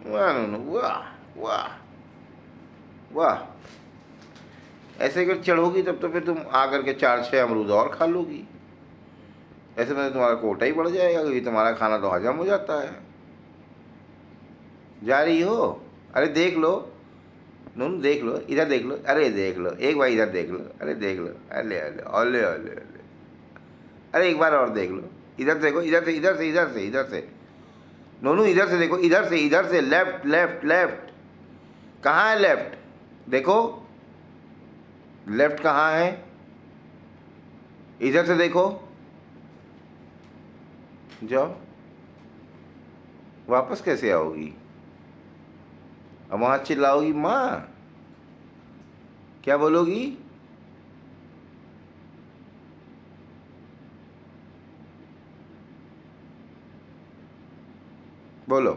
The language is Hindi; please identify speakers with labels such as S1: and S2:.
S1: वाह नूनू, वाह वाह वाह। ऐसे अगर चढ़ोगी तब तो फिर तुम आकर के 4-6 अमरूद और खा लोगी। ऐसे में तो तुम्हारा कोटा ही बढ़ जाएगा, क्योंकि तुम्हारा खाना तो हजम हो जाता है। जा रही हो? अरे देख लो नूनू, देख लो, इधर देख लो, अरे देख लो एक बार, इधर देख लो, अरे देख लो, अले अले अले अले अले, अरे एक बार और देख लो, इधर देखो, इधर से इधर से इधर से इधर से नोनू, इधर से देखो, इधर से, लेफ्ट लेफ्ट लेफ्ट। कहाँ है लेफ्ट? देखो लेफ्ट कहाँ है, इधर से देखो। जाओ, वापस कैसे आओगी? अब वहाँ चिल्लाओगी माँ, क्या बोलोगी? बोलो।